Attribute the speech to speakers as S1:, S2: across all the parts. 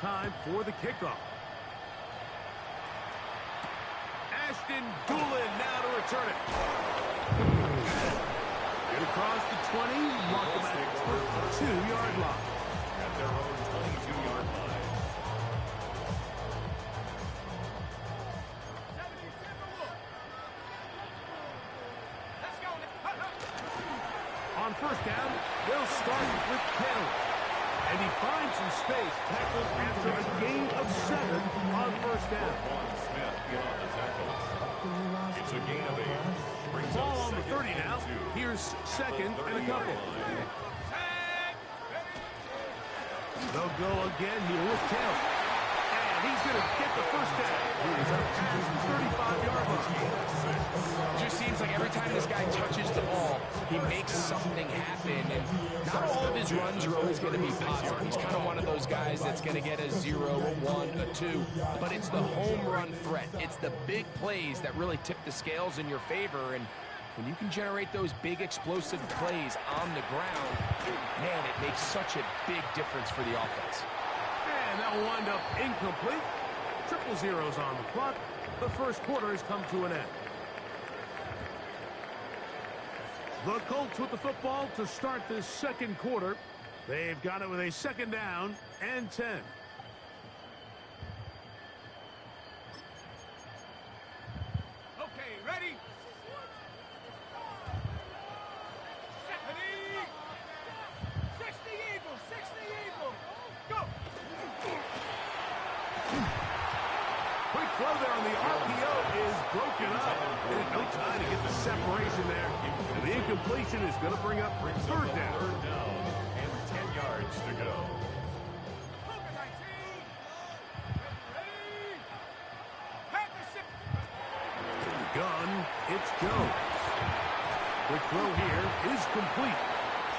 S1: time for the kickoff. Ashton Doolin now to return it. Get across the 20, mark them at the 2-yard line.
S2: At their own 22-yard line.
S1: On first down, they'll start with Kelly. And he finds some space, tackled after a gain of 7 on first down.
S2: Smith in on the tackles. It's a gain of 8.
S1: Ball on the 30 now. Here's second and a couple. They'll go again here with Kelly. And he's going to get the first down. He's up to his 35-yard line.
S3: It just seems like every time this guy touches the ball, he makes something happen. And not all of his runs are always going to be positive. He's kind of one of those guys that's going to get a 0, a 1, a 2. But it's the home run threat. It's the big plays that really tip the scales in your favor. And when you can generate those big explosive plays on the ground, man, it makes such a big difference for the offense.
S1: And that will wind up incomplete. Triple zeros on the clock. The first quarter has come to an end. The Colts with the football to start this second quarter. They've got it with a second down and 10.
S4: Okay, ready?
S1: Quick throw there on the RPO is broken up. There's no time to get the separation there. And the incompletion is going to bring up third down.
S2: Third down and 10 yards to go.
S1: To the gun, it's Jones. Quick throw here is complete.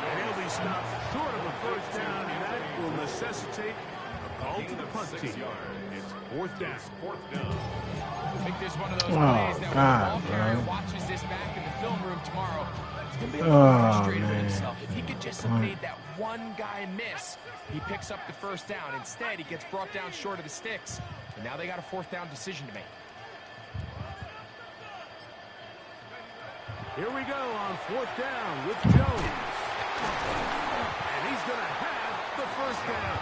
S1: And he'll be stopped short of a first down, and that will necessitate a call to the punt team. It's fourth down.
S3: I think there's one of those plays that when the ball carrier watches this back in the film room tomorrow, he's going to be a little frustrated with himself. If he could just have made that one guy miss, he picks up the first down. Instead, he gets brought down short of the sticks, and now they got a fourth down decision to make.
S1: Here we go on fourth down with Jones. And he's going to have the first down.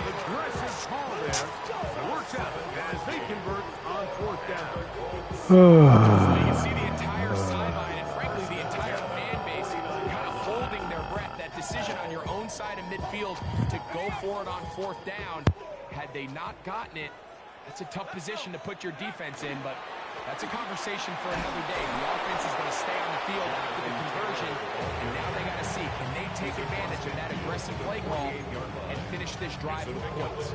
S1: Aggressive call there. It works out as they convert on fourth down.
S3: So you can see the entire sideline and, frankly, the entire fan base kind of holding their breath. That decision on your own side of midfield to go for it on fourth down, had they not gotten it, that's a tough position to put your defense in, but that's a conversation for another day. The offense is going to stay on the field after the conversion, and now they got to see, can they take advantage of that aggressive play call and finish this drive with points?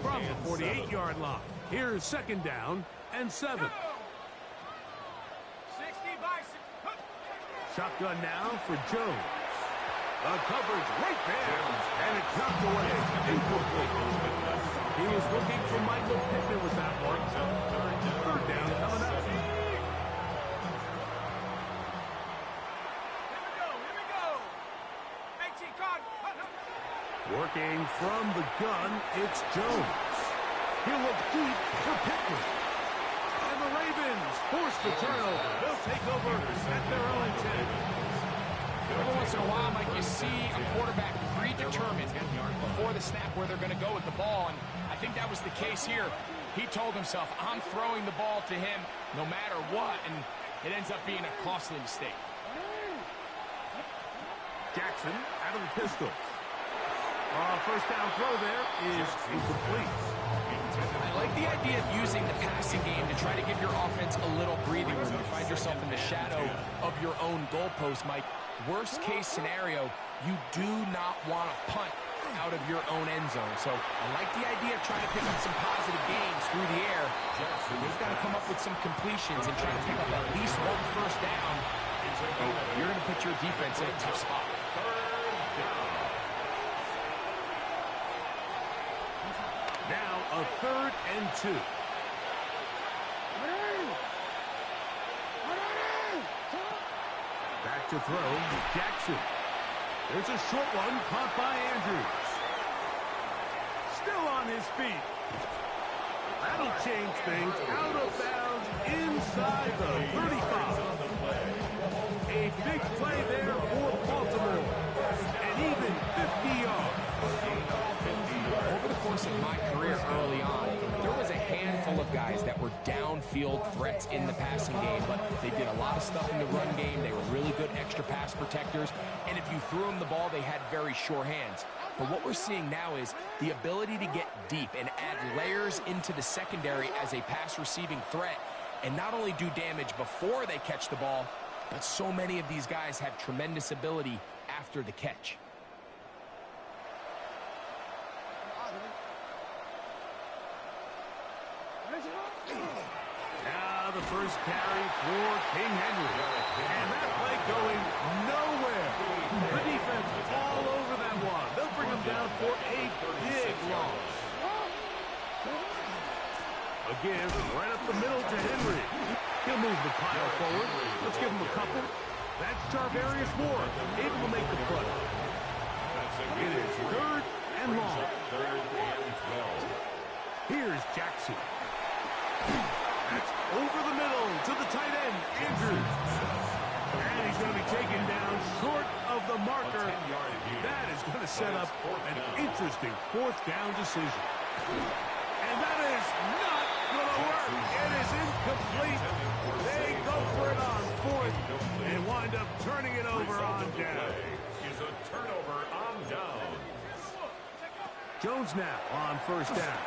S1: From the 48-yard line, here's second down and 7. Shotgun now for Jones. The coverage right there, and it's knocked away. Incomplete. He was looking for Michael Pittman with that one. Third down coming up.
S4: Here we go.
S1: Working from the gun, it's Jones. He'll look deep for Pittman. And the Ravens force the turnover. They'll take over at their own 10.
S3: Every once in a while, Mike, you see a quarterback predetermined before the snap where they're going to go with the ball, and I think that was the case here. He told himself, I'm throwing the ball to him no matter what, and it ends up being a costly mistake.
S1: Jackson out of the pistol. First down throw there is incomplete.
S3: I like the idea of using the passing game to try to give your offense a little breathing room. You find yourself in the shadow of your own goalpost, Mike. Worst case scenario, you do not want to punt out of your own end zone. So I like the idea of trying to pick up some positive gains through the air. They've got to come up with some completions and try to pick up at least one first down. You're going to put your defense in a tough spot.
S1: Now a 3rd and 2. Back to throw, Jackson. There's a short one caught by Andrews. his feet. That'll change things. Out of bounds inside the 35. A big play there for Baltimore. And even 50 yards.
S3: Over the course of my career early on, there was a handful of guys that were downfield threats in the passing game, but they did a lot of stuff in the run game. They were really good extra pass protectors, and if you threw them the ball, they had very sure hands. But what we're seeing now is the ability to get deep and add layers into the secondary as a pass receiving threat, and not only do damage before they catch the ball, but so many of these guys have tremendous ability after the catch.
S1: Now the first carry for King Henry. And that play going nowhere. The defense all over that one. They'll bring him down for a big loss. Again, right up the middle to Henry. He'll move the pile forward. Let's give him a couple. That's Charvarius Ward, able to make the play. It is 3rd and long. Here's Jackson. That's over the middle to the tight end, Andrews. And he's going to be taken down short of the marker. That is going to set up an interesting 4th down decision. And that is not going to work. It is incomplete. They go for it on 4th and wind up turning it over on down.
S2: Is a turnover on down.
S1: Jones now on 1st down.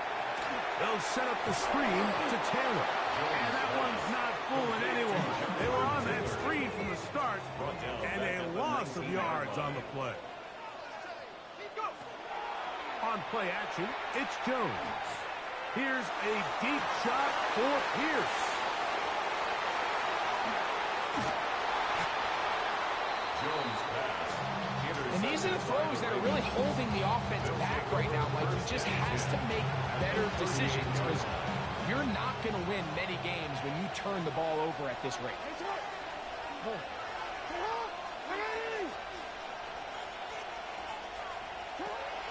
S1: They'll set up the screen to Taylor. And that one's not fooling anyone. They were on that screen from the start, and a loss of yards on the play. On play action, it's Jones. Here's a deep shot for Pierce.
S2: Jones pass.
S3: And these are the throws that are really holding the offense back right now. Like, he just has to make better decisions because you're not going to win many games when you turn the ball over at this rate.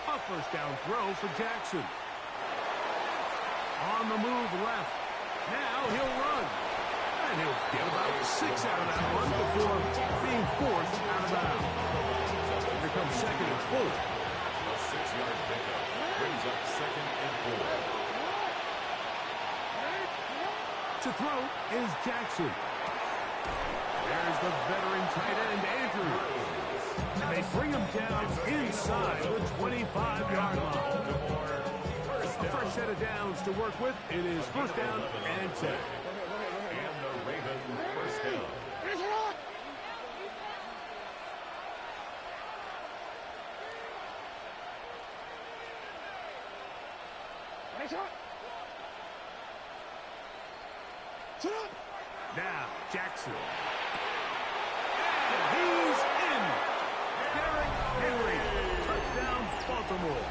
S1: A 1st down throw for Jackson. On the move left. Now he'll run. And he'll get about 6 out of that run before being forced out of bounds. Here comes 2nd and 4.
S2: A 6-yard pickup brings up 2nd and 4.
S1: To throw is Jackson. There's the veteran tight end, Andrews. And they bring him down inside the 25-yard line. A fresh set of downs to work with. It is 1st down and 10.
S2: And the Ravens 1st down.
S1: Now, Jackson. And he's in. Derrick Henry. Touchdown, Baltimore.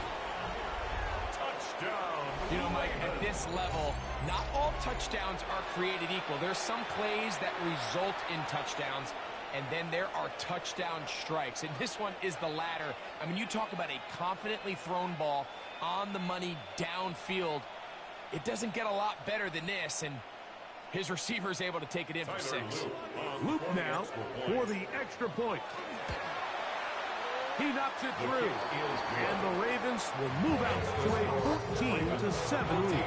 S2: Touchdown.
S3: You know, Mike, at this level, not all touchdowns are created equal. There's some plays that result in touchdowns, and then there are touchdown strikes. And this one is the latter. I mean, you talk about a confidently thrown ball on the money downfield. It doesn't get a lot better than this, and his receiver is able to take it in for 6.
S1: Luke now for the extra point. He knocks it through, and the Ravens will move out to a 14-7 lead.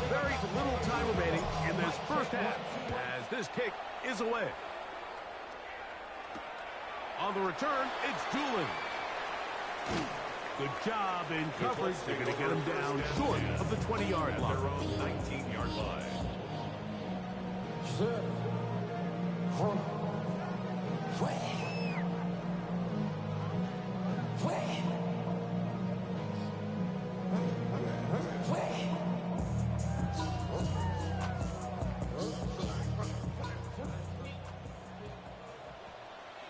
S1: Very little time remaining in this first half as this kick is away. On the return, it's Doolin. Good job in coverage. They're going to get him down short of the 20-yard line.
S2: Their own 19-yard line.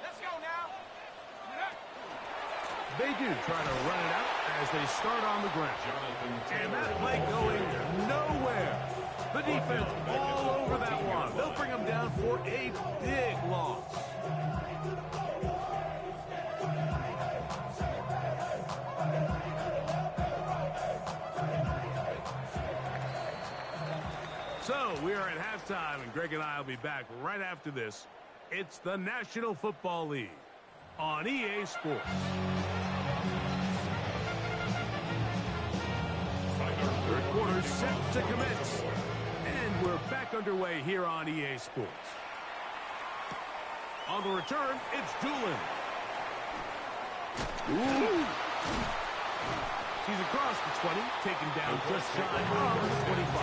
S4: Let's go now.
S1: They do try to run it out as they start on the ground. And that play going nowhere. The defense all over that one. They'll bring them down for a big loss. So we are at halftime, and Greg and I will be back right after this. It's the National Football League on EA Sports. Third quarter set to commence. And we're back underway here on EA Sports. On the return, it's Doolin. Ooh. He's across the 20, taken down just shy of the 25.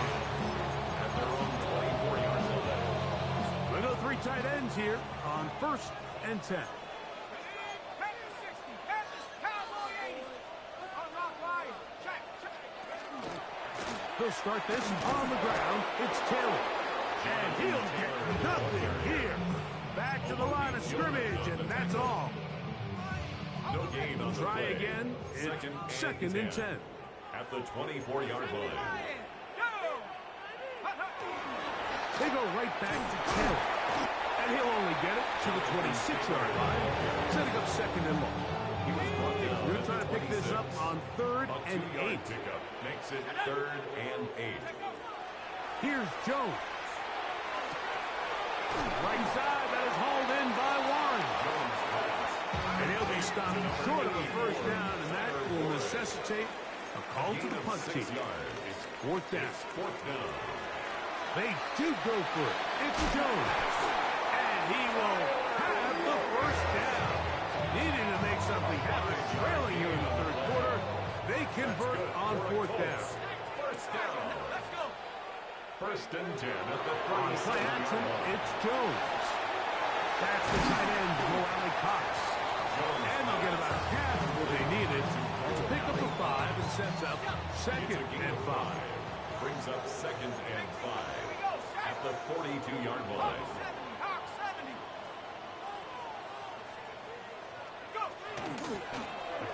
S2: At their own 24-yard line.
S1: We go three tight ends here on 1st and 10.
S4: Panthers 60. Panthers Cowboy 80. On rock line. Check.
S1: He'll start this on the ground. It's Taylor. And he'll get nothing here. Back to the line of scrimmage, and that's all.
S2: No gain on the
S1: Try
S2: play.
S1: again. It's second and 10.
S2: At the 24-yard line.
S4: Go.
S1: They go right back to Taylor. And he'll only get it to the 26-yard line, setting up second and long.
S2: He was brought down.
S1: We're going to try to pick this up on 3rd
S2: A
S1: and
S2: 2-yard
S1: 8.
S2: pickup makes it 3rd and 8.
S1: Here's Jones. Right side, that is hauled in by Warren.
S2: Jones pass.
S1: And he'll be stopped short of a first down, and that will necessitate a call to the punt team.
S2: 6 yards. It's
S1: 4th down.
S2: 4th down.
S1: They do go for it. It's Jones. And he will have the first down. Needing to make something happen. Trailing here in the 3rd quarter. They convert on 4th down.
S2: First down.
S4: Let's go.
S2: 1st and 10 at the
S1: On
S2: 37.
S1: play action, it's Jones. That's the tight end, Moali Cox. And they'll get about half of what they needed to pick up the 5 and sets up 2nd and 5.
S2: Brings up 2nd and 5 at the 42-yard line.
S4: Hawk 70. Go.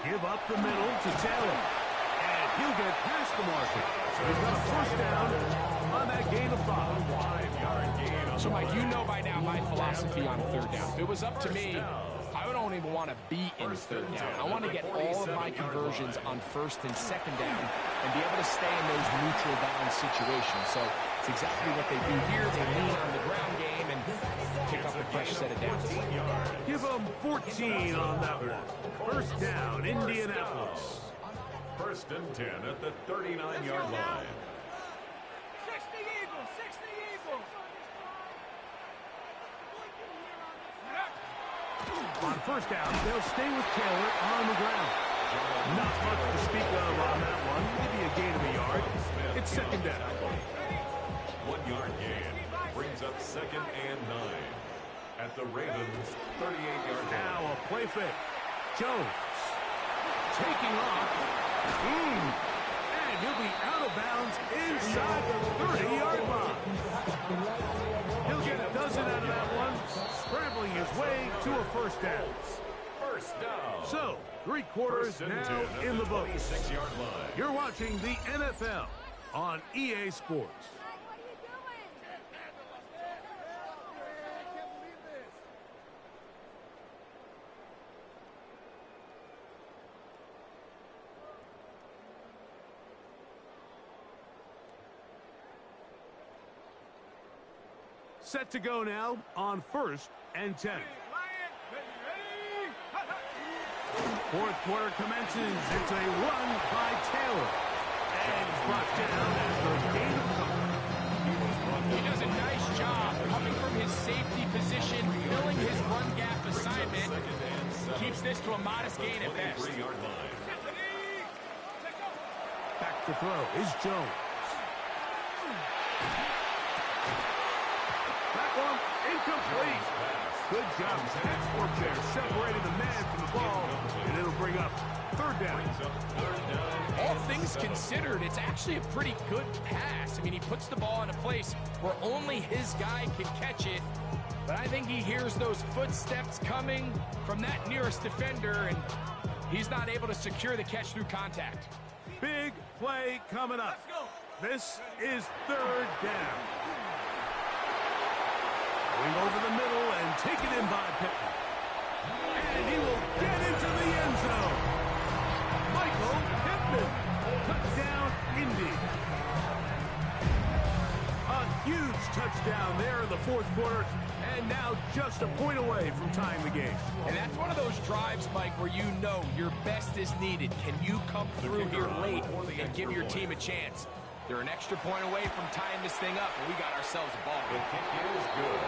S1: Give up the middle to Taylor. And he'll get past the marker. So he's got a first down on that gain of 5.
S2: 5-yard gain on
S3: So,
S2: the
S3: Mike,
S2: play.
S3: you know by now my philosophy on 3rd down. If it was up to me, I don't even want to be in 3rd down. I want to get all of my conversions on 1st and 2nd down and be able to stay in those neutral down situations. So it's exactly what they do here. They lean on the ground game and pick up a fresh set of downs.
S1: Give them 14 on that one. First down, Indianapolis.
S2: 1st and 10 at the 39-yard line.
S4: 60 Eagles. 60 Eagles.
S1: On first down, they'll stay with Taylor on the ground. Not much to speak of on that one. Maybe a gain of a yard. It's 2nd down.
S2: 1-yard gain brings up 2nd and 9 at the Ravens' 38-yard line.
S1: Now a play fake. Jones taking off. And he'll be out of bounds inside the 30-yard line. He'll get a dozen out of that one, scrambling his way to a first down.
S2: First down.
S1: So, 3 quarters
S2: 1st and
S1: now
S2: 10 at
S1: in the books.
S2: 26-yard line.
S1: You're watching the NFL on EA Sports. Set to go now on 1st and 10.
S4: Lion. Ready.
S1: 4th quarter commences. It's a run by Taylor. And he's brought down after a gain of couple.
S3: He does a nice job coming from his safety position, filling his run gap assignment. Keeps this to a modest gain at best.
S2: 23-yard line.
S1: to throw is Jones. That one incomplete. Good job. Textwork there, separating the man from the ball, and it'll bring up third down.
S3: All things considered, it's actually a pretty good pass. I mean, he puts the ball in a place where only his guy can catch it. But I think he hears those footsteps coming from that nearest defender, and he's not able to secure the catch through contact.
S1: Big play coming up. This is third down. Going over the middle and taken in by Pittman. And he will get into the end zone. Michael Pittman. Touchdown, Indy. A huge touchdown there in the fourth quarter. And now just a point away from tying the game.
S3: And that's one of those drives, Mike, where you know your best is needed. Can you come through here late and give your team a chance? They're an extra point away from tying this thing up, and we got ourselves a ball.
S2: The kick is good.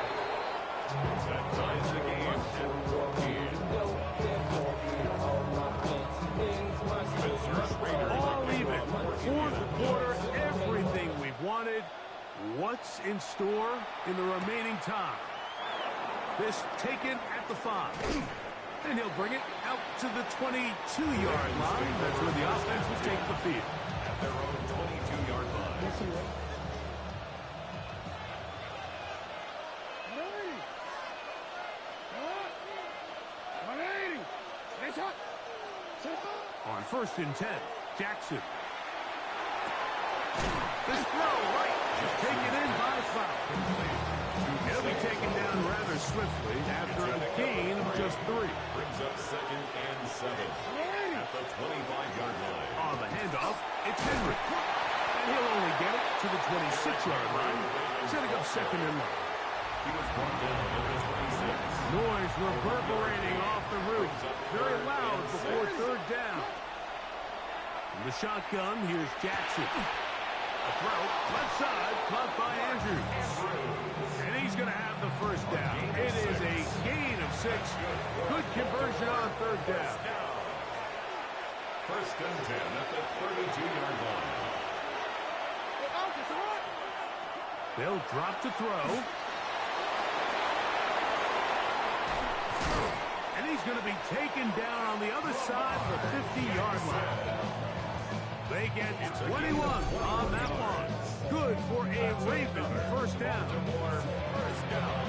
S2: That ties the game at 14.
S1: All even. Fourth quarter, everything we've wanted. What's in store in the remaining time? This taken at the 5. And he'll bring it out to the 22-yard line. That's where the offense will take the field.
S2: At their own 22-yard line.
S1: On 1st and 10, Jackson. This throw right, just taken in by Fowl. He'll be taken down rather swiftly after a gain of just 3.
S2: Brings up 2nd and 7 at the 25-yard line.
S1: On the handoff, it's Henry. And he'll only get it to the 26-yard line, setting up 2nd and 1.
S2: He was brought down at the 26.
S1: Noise reverberating off the roof. Very loud before third down. From the shotgun, here's Jackson. A throw, left side, caught by Andrews. And he's going to have the first down. It is a gain of 6. Good conversion on third down.
S2: 1st and 10 at the 32-yard line.
S1: They'll drop to throw. And he's going to be taken down on the other side of the 50-yard line. They get 21 on that one. Good for a Raven first down.
S2: First down.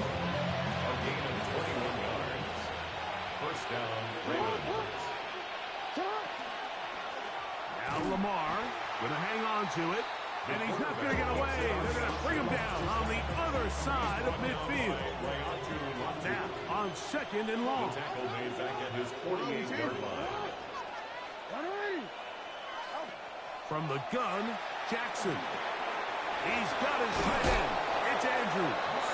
S2: A gain of 21 yards. First down, Ravens.
S1: Now Lamar going to hang on to it. And he's not going to get away. They're going to bring him down on the other side of midfield. Now on 2nd and long.
S2: The tackle made back at his 48-yard line.
S1: From the gun, Jackson. He's got his tight end. It's Andrews.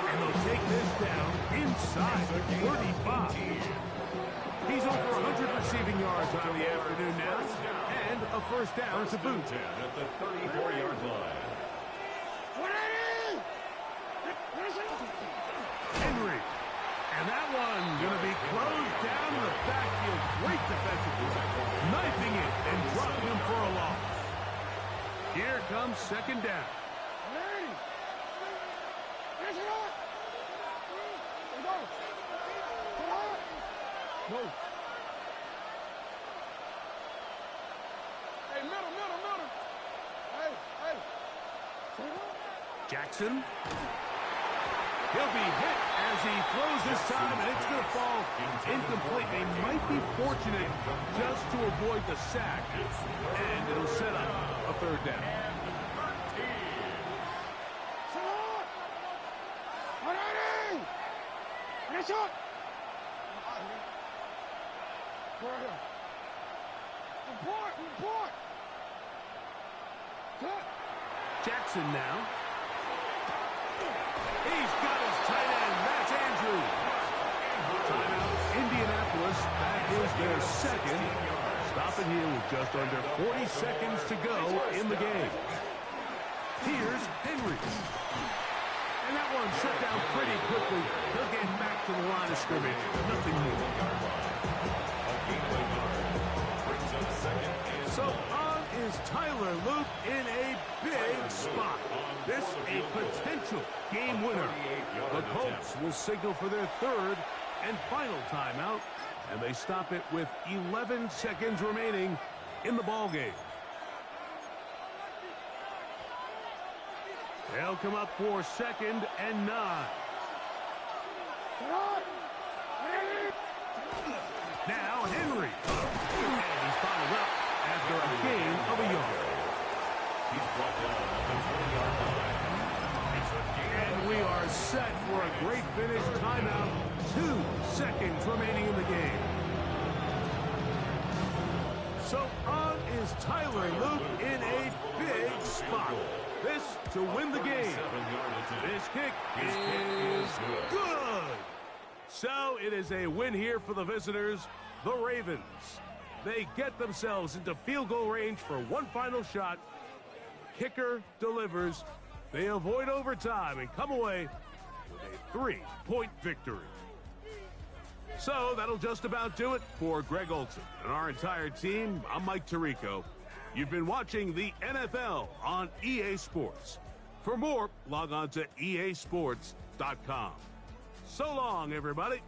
S1: And they'll take this down inside the 35. He's over 100 receiving yards on the afternoon now. And a first down to boot.
S2: 10 at the 34-yard line.
S1: Henry. And that one going to be closed down in the backfield. Great defensive play. Knifing it and dropping him for a loss. Here comes 2nd down.
S4: No. Hey, middle. Hey.
S1: Jackson. He'll be hit as he throws this time, and it's going to fall incomplete. They might be fortunate just to avoid the sack, and it'll set up a third down. Jackson now. He's got his tight end. That's Andrews. Timeout, Indianapolis. That is their 2nd. Stopping here with just under 40 seconds to go in the game. Here's Henry. And that one shut down pretty quickly. He'll get back to the line of scrimmage. Nothing more. So on is Tyler Luke in a big spot. This a potential game winner. The Colts will signal for their third and final timeout, and they stop it with 11 seconds remaining in the ball game. They'll come up for 2nd and 9. Now Henry. And he's followed up after a gain of a yard.
S2: He's brought down at the 20-yard line. It's a gain.
S1: And we are set for a great finish. Timeout. 2 seconds remaining in the game. So on is Tyler Luke in a big spot. This to win the game. This kick is good. So it is a win here for the visitors, the Ravens. They get themselves into field goal range for one final shot. Kicker delivers. They avoid overtime and come away with a 3-point victory. So that'll just about do it for Greg Olson and our entire team. I'm Mike Tirico. You've been watching the NFL on EA Sports. For more, log on to easports.com. So long, everybody.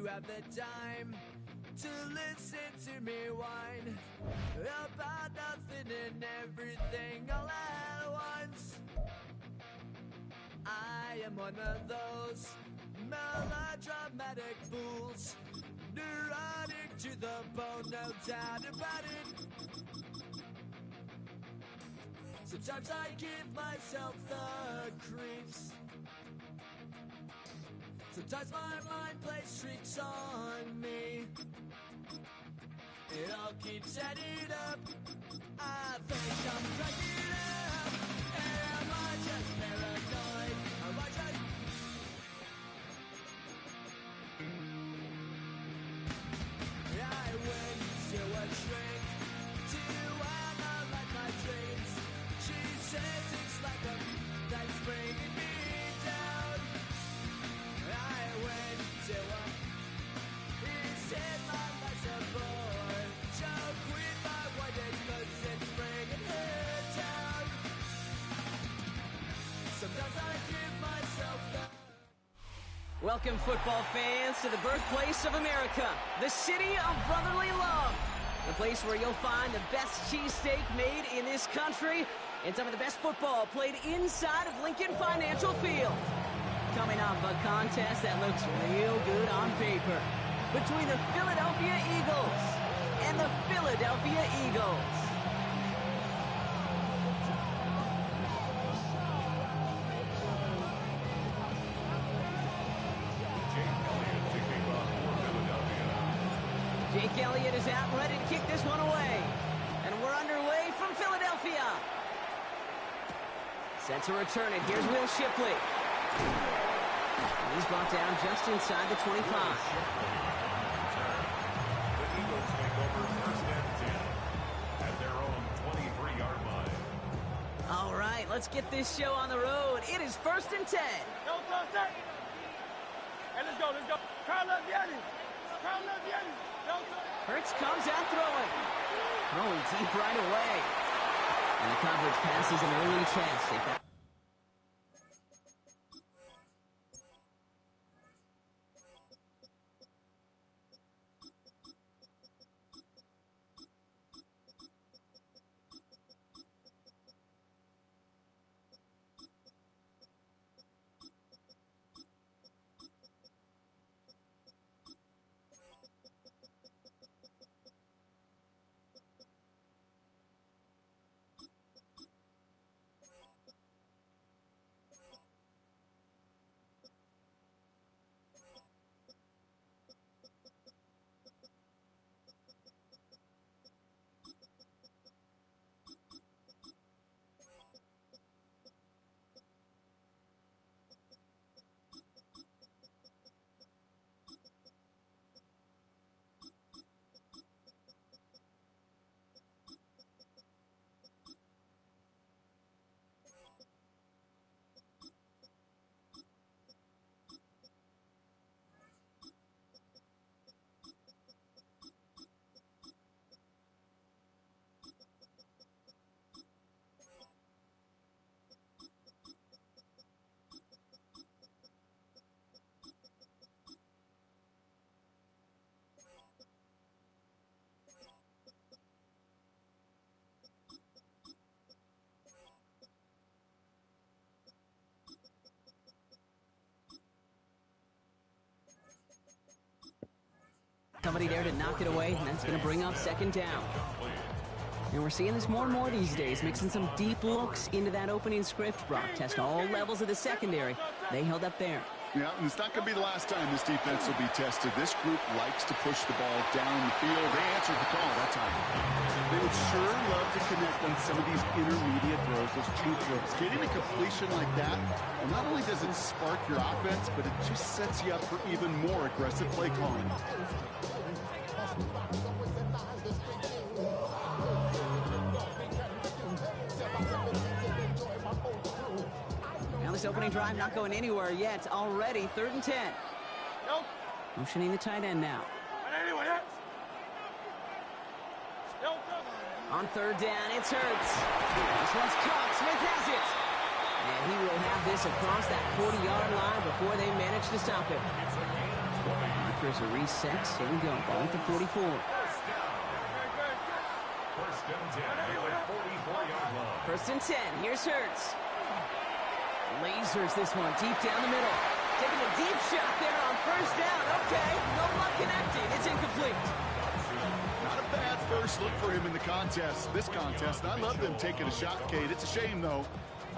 S5: have the time to listen to me whine about nothing and everything all at once. I am one of those melodramatic fools, neurotic to the bone, no doubt about it. Sometimes I give myself the creeps. Sometimes my mind plays tricks on me. It all keeps adding up. I think I'm cracking up. Am I just paranoid? Am I just... I went to a shrink to analyze my dreams. She says it's like a that's bringing me down. I went to a... He said my life's a bore. Joke with my wife because it's bringing her down. Sometimes I give myself the...
S6: Welcome, football fans, to the birthplace of America, the city of brotherly love. The place where you'll find the best cheesesteak made in this country and some of the best football played inside of Lincoln Financial Field. Coming up, a contest that looks real good on paper between the Philadelphia Eagles and the Philadelphia Eagles. Jake Elliott is out and ready to kick this one away. And we're underway from Philadelphia. Set to return it. Here's Will Shipley. And he's brought down just inside the 25.
S2: The Eagles take over first and 10 at their own 23-yard line.
S6: All right, let's get this show on the road. It is first and 10.
S4: Go, sir. Hey, let's go. Carl up, Yanni.
S6: Hurts comes out throwing. Throwing deep right away. And the coverage passes an early chance. Somebody there to knock it away, and that's going to bring up second down. And we're seeing this more and more these days, mixing some deep looks into that opening script. Brock test all levels of the secondary. They held up there.
S7: Yeah, and it's not going to be the last time this defense will be tested. This group likes to push the ball down the field. They answered the call that time. They would sure love to connect on some of these intermediate throws, those cheap throws. Getting a completion like that, well, not only does it spark your offense, but it just sets you up for even more aggressive play calling.
S6: Now this opening drive not going anywhere yet. Already 3rd and 10. Motioning the tight end now. On 3rd down, it's Hurts. This one's caught. Smith has it. And he will have this across that 40-yard line before they manage to stop it. Offers a reset. Here we go. Ball at the 44.
S2: First and 10 at the 44-yard line.
S6: First and 10. Here's Hurts. Lasers this one deep down the middle. Taking a deep shot there on first down. Okay, no luck connecting. It's incomplete.
S7: Not a bad first look for him in the contest. This contest, and I love them taking a shot, Kate. It's a shame, though,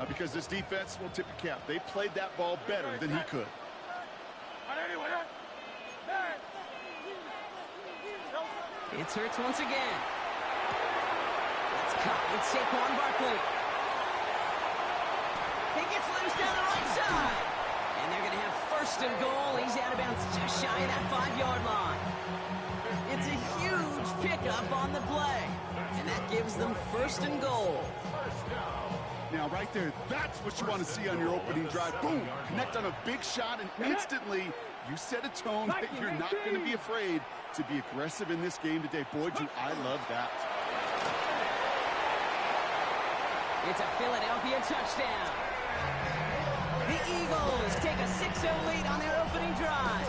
S7: because this defense will tip your cap. They played that ball better than he could.
S6: It's Hurts once again. It's caught with Saquon Barkley. He gets loose down the right side. And they're going to have first and goal. He's out of bounds just shy of that 5-yard line. It's a huge pickup on the play. And that gives them first and goal.
S7: Now, right there, that's what you want to see on your opening drive. Boom! Connect on a big shot, and instantly you set a tone that you're not going to be afraid to be aggressive in this game today. Boy, do I love that.
S6: It's a Philadelphia touchdown. The Eagles take a 6-0 lead on their opening drive.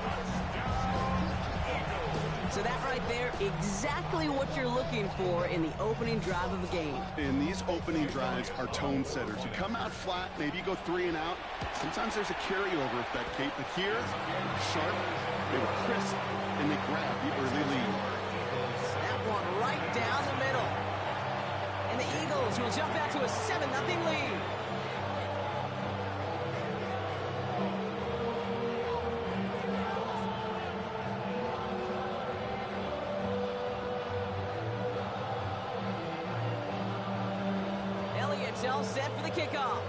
S6: So that right there, exactly what you're looking for in the opening drive of a game.
S7: And these opening drives are tone setters. You come out flat, maybe you go 3 and out. Sometimes there's a carryover effect, Kate. But here, sharp, they were crisp, and they grabbed the early lead.
S6: That one right down the middle. And the Eagles will jump out to a 7-0 lead. Elliott's all set for the kickoff.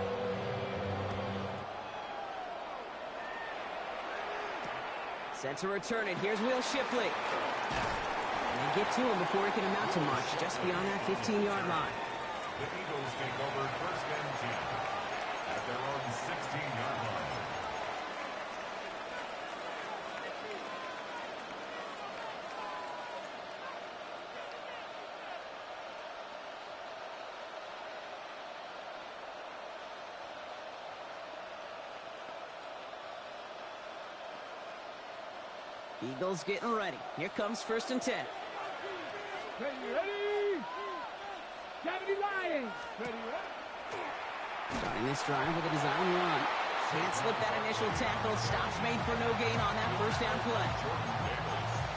S6: Set to return it. Here's Will Shipley. And they get to him before he can amount to much, just beyond that 15-yard line.
S2: The Eagles take over first and 10 at their own 16-yard line.
S6: Eagles getting ready. Here comes first and 10.
S4: Ready? 70 Lions. Ready?
S6: Starting this drive with a design run. Can't slip that initial tackle. Stops made for no gain on that first down play.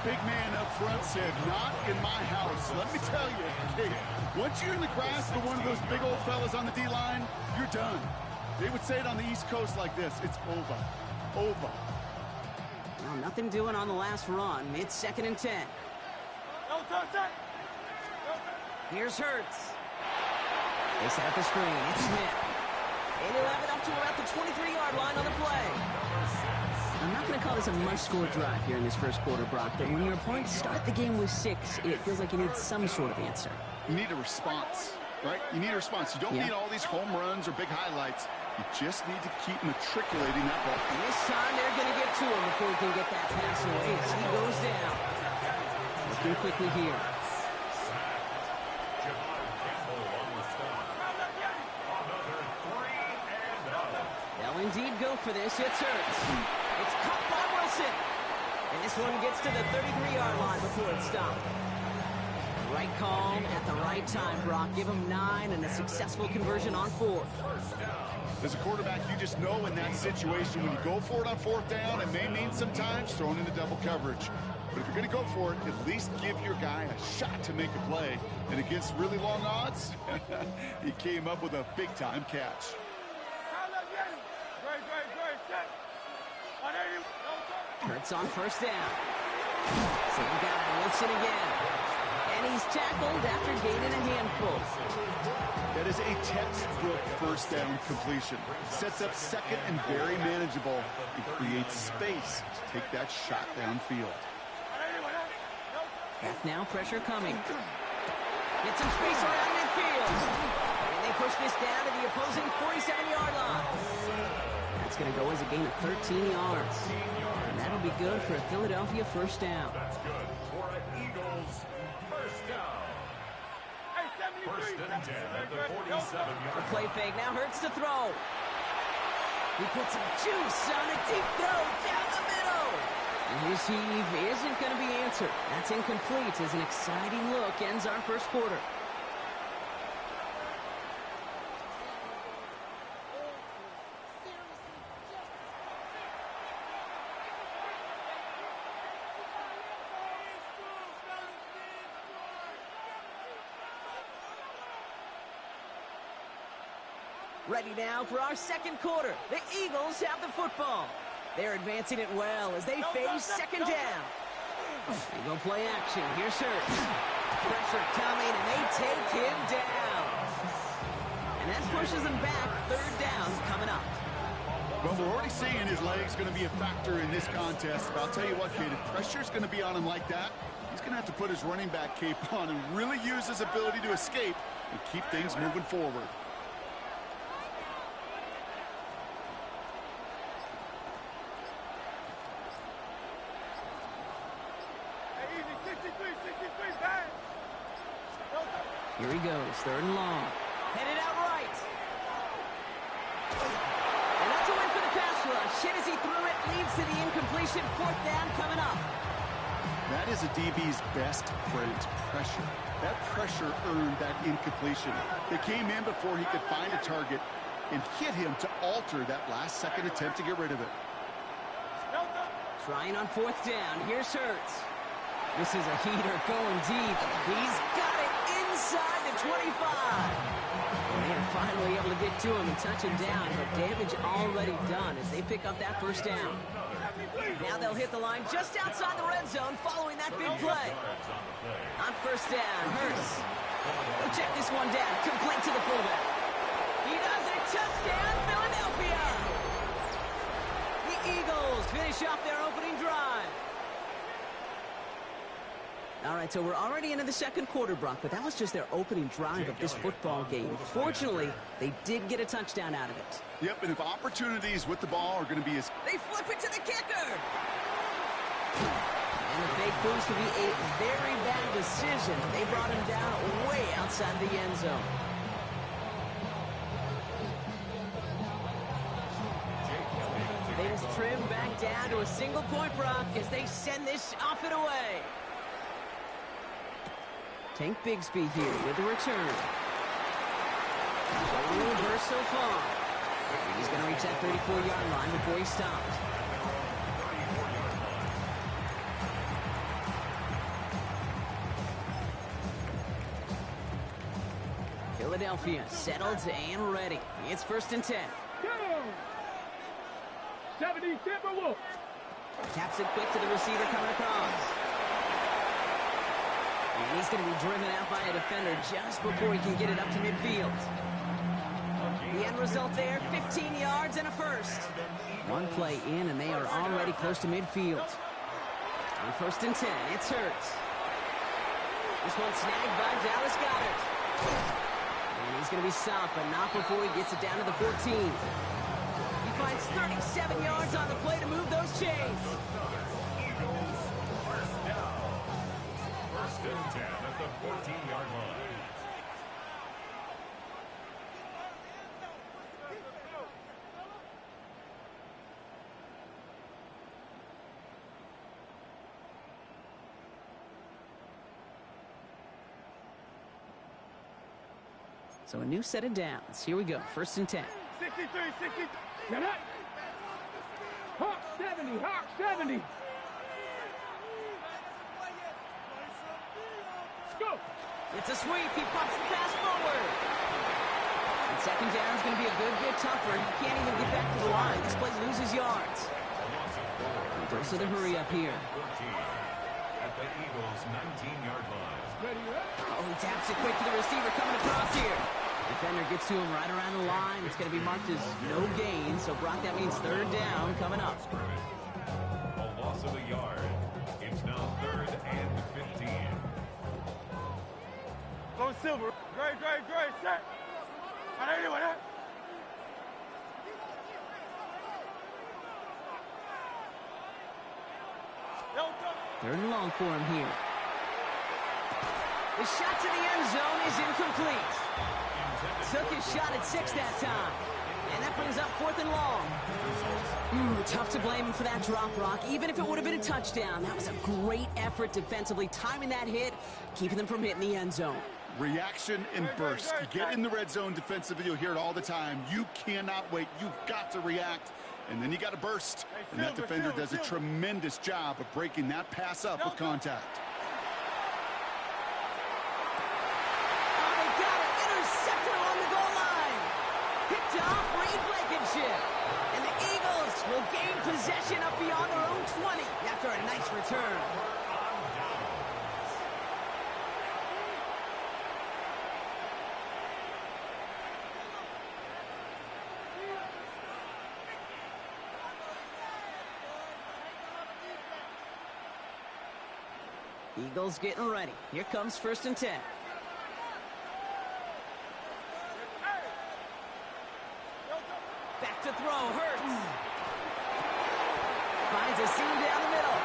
S7: Big man up front said, not in my house. Let me tell you, Kate, once you're in the grasp of one of those big old fellas on the D-line, you're done. They would say it on the East Coast like this. It's over. Over.
S6: Well, nothing doing on the last run. It's second and 10. Here's Hurts. They set up the screen. It's Smith. And he'll have it up to about the 23-yard line on the play. I'm not going to call this a must-score drive here in this first quarter, Brock, but when your opponents start the game with 6, it feels like you need some sort of answer.
S7: You need a response, right? You need a response. You don't need all these home runs or big highlights. You just need to keep matriculating that ball.
S6: And this time they're going to get to him before he can get that pass away as he goes down. Looking quickly here. They'll indeed go for this. It's Hurts. It's caught by Wilson. And this one gets to the 33-yard line before it's stopped. Right call at the right time, Brock. Give him 9 and a successful conversion on 4th.
S7: As a quarterback, you just know in that situation, when you go for it on 4th down, it may mean sometimes throwing into double coverage. But if you're going to go for it, at least give your guy a shot to make a play. And against really long odds, he came up with a big-time catch.
S6: Hurts on first down. Same guy, Wilson again. And he's tackled after gaining a handful.
S7: That is a textbook first down completion. Sets up second and very manageable. It creates space to take that shot downfield.
S6: Back now, pressure coming. Get some space around midfield. And they push this down to the opposing 47-yard line. That's going to go as a gain of 13 yards. And that'll be good for a Philadelphia first down.
S2: That's good for an Eagles first down. First and 10 at the 47-yard
S6: The play fake now Hurts to throw. He puts some juice on a deep throw down the middle. And his heave isn't going to be answered. That's incomplete as an exciting look ends our first quarter. Ready now for our second quarter. The Eagles have the football. They're advancing it well as they face second down. They go play action. Here's Hurts. Pressure coming, and they take him down. And that pushes them back. Third down coming up.
S7: Well, we're already seeing his legs going to be a factor in this contest. But I'll tell you what, kid, if pressure's going to be on him like that, he's going to have to put his running back cape on and really use his ability to escape and keep things moving forward.
S6: Here he goes, third and long. Headed out right. And that's a win for the pass rush. Hit as he threw it, leads to the incompletion. Fourth down coming up.
S7: That is a DB's best friend, pressure. That pressure earned that incompletion. They came in before he could find a target and hit him to alter that last-second attempt to get rid of it.
S6: Trying on fourth down. Here's Hurts. This is a heater going deep. He's got it inside the 25. And they're finally able to get to him and touch him down, but damage already done as they pick up that first down. Now they'll hit the line just outside the red zone following that big play. On first down, Hurts. He'll check this one down, complete to the fullback. He does it, touchdown, Philadelphia! The Eagles finish off their opening drive. All right, so we're already into the second quarter, Brock, but that was just their opening drive of this football game. Fortunately, they did get a touchdown out of it.
S7: Yep, and if opportunities with the ball are going to be as...
S6: They flip it to the kicker! And the fake proves to be a very bad decision. They brought him down way outside the end zone. They just trim back down to a single point, Brock, as they send this off and away. Tank Bigsby here with the return. A burst so far. He's going to reach that 34-yard line before he stops. Philadelphia settled and ready. It's first and 10.
S4: 70 Timberwolves.
S6: Taps it quick to the receiver coming across. And he's going to be driven out by a defender just before he can get it up to midfield. The end result there, 15 yards and a first. One play in, and they are already close to midfield. On first and 10, it's Hurts. This one snagged by Dallas Goedert. And he's going to be stopped, but not before he gets it down to the 14. He finds 37 yards on the play to move those chains.
S2: First and 10 at the 14-yard line.
S6: So a new set of downs. Here we go. First and 10.
S4: 63, 63. Get up. Hawk 70, Hawk 70. Let's go.
S6: It's a sweep. He pops the pass forward. And second down is going to be a good bit tougher. He can't even get back to the line. This play loses yards. And goes to the hurry up here.
S2: 13 at the Eagles' 19-yard line.
S6: Oh, he taps it quick to the receiver coming across here. Defender gets to him right around the line. It's going to be marked as no gain. So, Brock, that means third down coming up.
S2: A loss of a yard. It's now third and 15.
S4: Go Silver. Great, set. Anyway,
S6: Third and long for him here. The shot to the end zone is incomplete. Took his shot at 6 that time. And that brings up 4th and long. Tough to blame him for that drop, Rock. Even if it would have been a touchdown, that was a great effort defensively, timing that hit, keeping them from hitting the end zone.
S7: Reaction and burst. You get in the red zone defensively, you'll hear it all the time. You cannot wait. You've got to react, and then you got to burst. And that defender does a tremendous job of breaking that pass up with contact.
S6: Oh, they got it. Intercepted along the goal line. Picked off Reed Blankenship. And the Eagles will gain possession up beyond their own 20 after a nice return. Eagles getting ready. Here comes 1st and 10. Back to throw. Hurts. Finds a seam down the middle.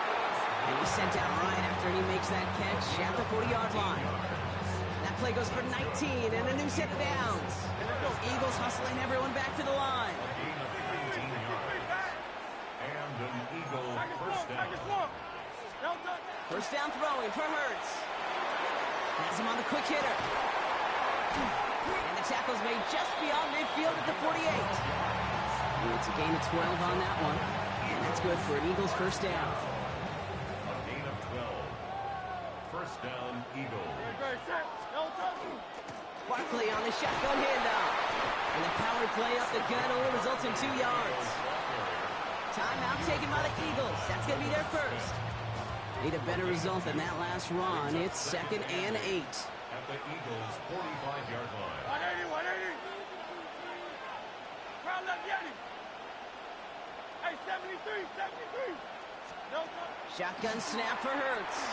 S6: And he's sent down right after he makes that catch at the 40-yard line. That play goes for 19 and a new set of downs. Eagles hustling everyone back to the line.
S2: And an Eagle first down.
S6: First down throwing for Hurts. Has him on the quick hitter. And the tackle's made just beyond midfield at the 48. And it's a gain of 12 on that one. And that's good for an Eagles first down.
S2: A gain of 12. First down, Eagles.
S6: Barkley on the shotgun handoff. And the power play up the gut only results in 2 yards. Timeout taken by the Eagles. That's going to be their first. Need a better result than that last run. It's 2nd and 8.
S2: At the Eagles' 45-yard line.
S4: 180. Crowd left Yeti. Hey, 73. No,
S6: Shotgun snap for Hurts.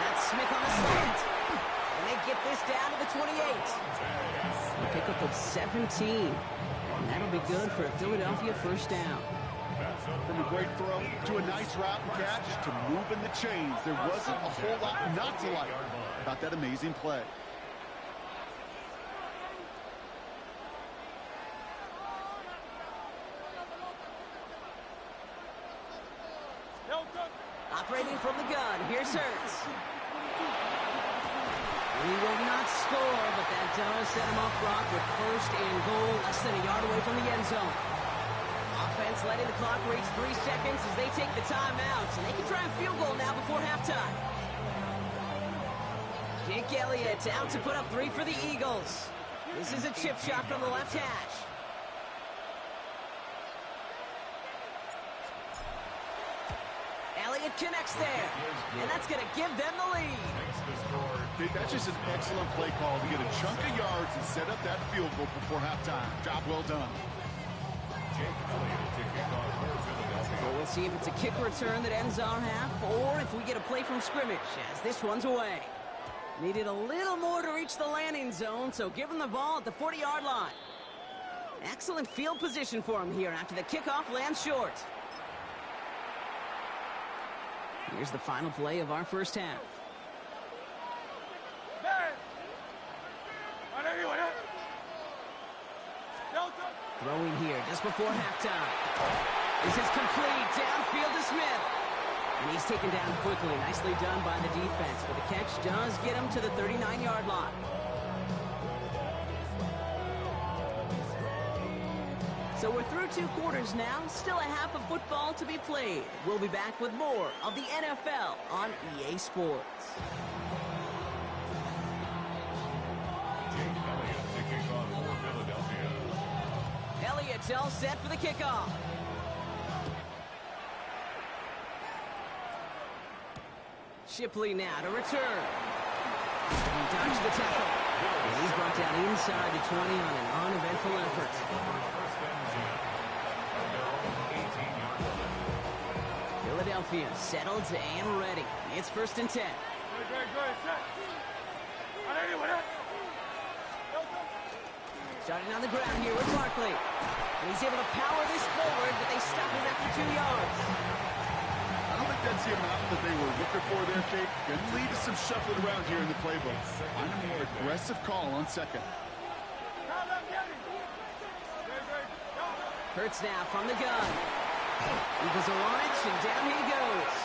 S6: That's Smith on the slant. And they get this down to the 28. A pickup of 17. And that'll be good for a Philadelphia first down.
S7: From a great throw to a nice route and catch to moving the chains. There wasn't a whole lot not to like about that amazing play.
S6: Operating from the gun, here's Hurts. He will not score, but that does set him up, Brock, with 1st and goal, less than a yard away from the end zone. Offense letting the clock reach 3 seconds as they take the timeouts, and they can try a field goal now before halftime. Jake Elliott out to put up 3 for the Eagles. This is a chip shot from the left hash. Elliott connects there, and that's going to give them the lead.
S7: That's just an excellent play call to get a chunk of yards and set up that field goal before halftime. Job well done.
S6: So we'll see if it's a kick return that ends our half, or if we get a play from scrimmage, as this one's away. Needed a little more to reach the landing zone, so give him the ball at the 40-yard line. Excellent field position for him here after the kickoff lands short. Here's the final play of our first half. Throwing here just before halftime. This is complete. Downfield to Smith. And he's taken down quickly. Nicely done by the defense. But the catch does get him to the 39-yard line. So we're through 2 quarters now. Still a half of football to be played. We'll be back with more of the NFL on EA Sports. Elliott's all set for the kickoff. Shipley now to return. He dodged the tackle. And he's brought down inside the 20 on an uneventful effort. Philadelphia settled and ready. It's 1st and 10. Starting on the ground here with Barkley. And he's able to power this forward, but they stop him after 2 yards.
S7: I don't think that's the amount that they were looking for there, Kate. Going to lead to some shuffling around here in the playbook. Find a more aggressive call on 2nd.
S6: Hurts now from the gun. Eagles are on it, and down he goes.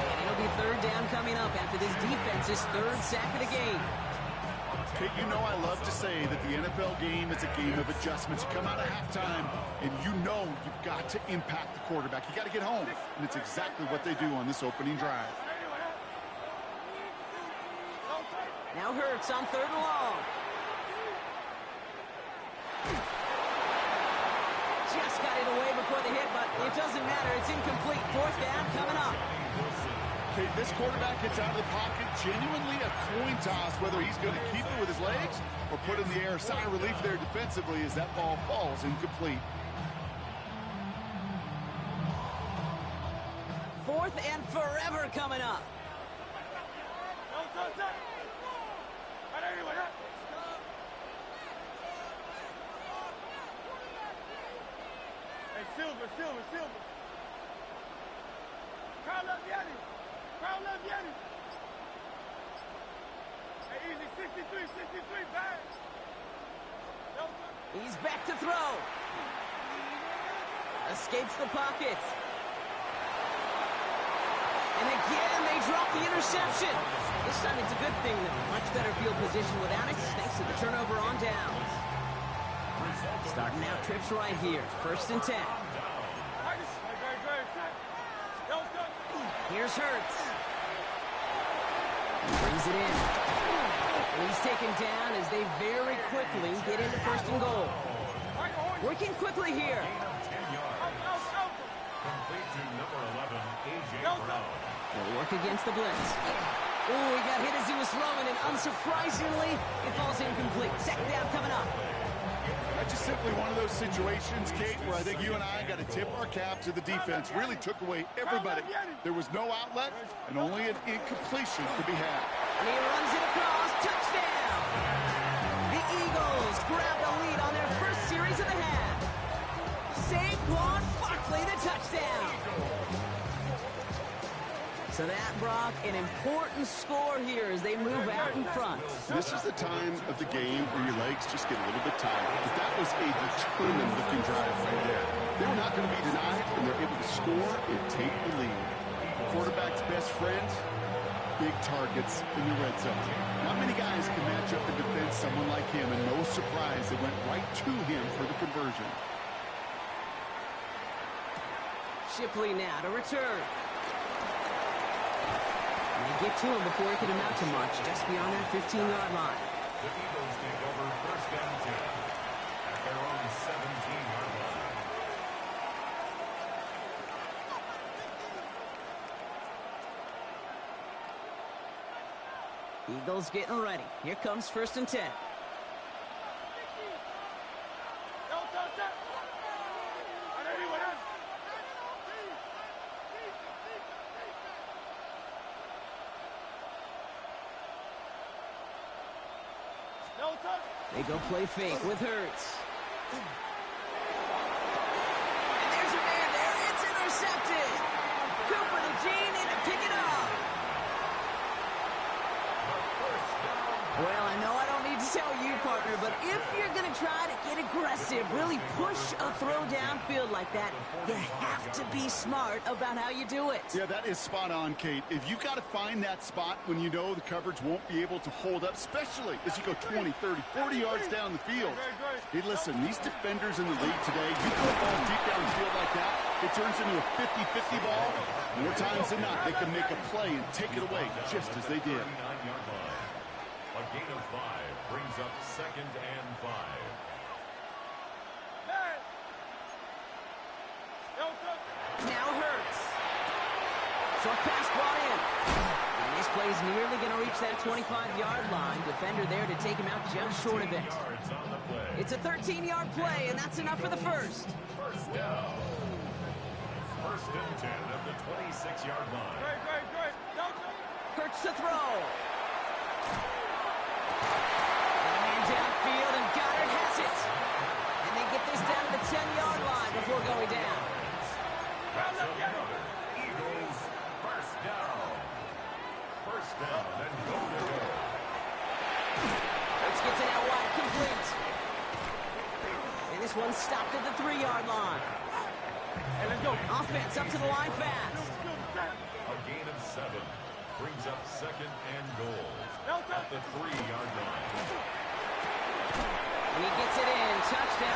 S6: And it'll be third down coming up after this defense's third sack of the game.
S7: Kate, you know I love to say that the NFL game is a game of adjustments. You come out of halftime, and you know you've got to impact the quarterback. You got to get home, and it's exactly what they do on this opening drive.
S6: Now Hurts on third and long. Just got it away before the hit, but it doesn't matter. It's incomplete. Fourth down coming up.
S7: Okay, this quarterback gets out of the pocket, genuinely a coin toss, whether he's going to keep it with his legs or put it in the air. Sigh of relief there defensively as that ball falls incomplete.
S6: Fourth and forever coming up.
S4: Hey, Silver. Crowd love Yeti. Hey, easy, 63, back.
S6: He's back to throw. Escapes the pocket. And again, they drop the interception. This time it's a good thing, though. Much better field position without it, thanks to the turnover on downs. Starting out trips right here. First and 10. Here's Hurts. He brings it in. And he's taken down as they very quickly get into first and goal. Working quickly here.
S2: Complete to number 11, A.J. Brown.
S6: They'll work against the blitz. Oh, he got hit as he was throwing, and unsurprisingly, it falls incomplete. Second down coming up.
S7: That's just simply one of those situations, Kate, where I think you and I got to tip our cap to the defense. Really took away everybody. There was no outlet, and only an incompletion could be had.
S6: And he runs it across. Touchdown! The Eagles grab the lead on their first series of the half. Saquon Barkley, the touchdown. So that, Brock, an important score here as they move out in front.
S7: This is the time of the game where your legs just get a little bit tired. But that was a determined-looking drive right there. They were not going to be denied, and they're able to score and take the lead. Quarterback's best friend, big targets in the red zone. Not many guys can match up and defend someone like him, and no surprise, they went right to him for the conversion.
S6: Shipley now to return. They get to him before it can amount to much, just beyond that 15-yard line.
S2: The Eagles take over first down 10 at their own 17-yard line.
S6: Eagles getting ready. Here comes first and 10. They go play fake with Hurts. And there's a man there. It's intercepted. Cooper to Gene in to pick it up. Well, I know I don't need to tell you, partner, but if you're going to try to get aggressive, really push a throw downfield like that, you have to be smart about how you do it.
S7: Yeah, that is spot on, Kate. If you've got to find that spot when you know the coverage won't be able to hold up, especially as you go 20, 30, 40 yards down the field. Hey, listen, these defenders in the league today, you throw a ball deep down the field like that, it turns into a 50-50 ball. More times than not, they can make a play and take it away just as they did.
S2: 39-yard line. A gain of 5 brings up second and 5.
S6: Now Hurts. Short pass brought in. And this play's nearly going to reach that 25-yard line. Defender there to take him out just short of it.
S2: Yards on the play.
S6: It's a 13-yard play, and that's enough for the first.
S2: First down. First and 10 at the 26-yard line.
S6: Hurts to throw. And downfield, and Goddard has it. And they get this down to the 10-yard line before going down.
S2: That's another Eagles first down. First down and go to go.
S6: Hurts gets it out wide, complete. And this one stopped at the 3-yard line.
S4: Hey, let's go.
S6: Offense up to the line fast.
S2: A gain of 7 brings up second and goal at the 3-yard line.
S6: And he gets it in. Touchdown.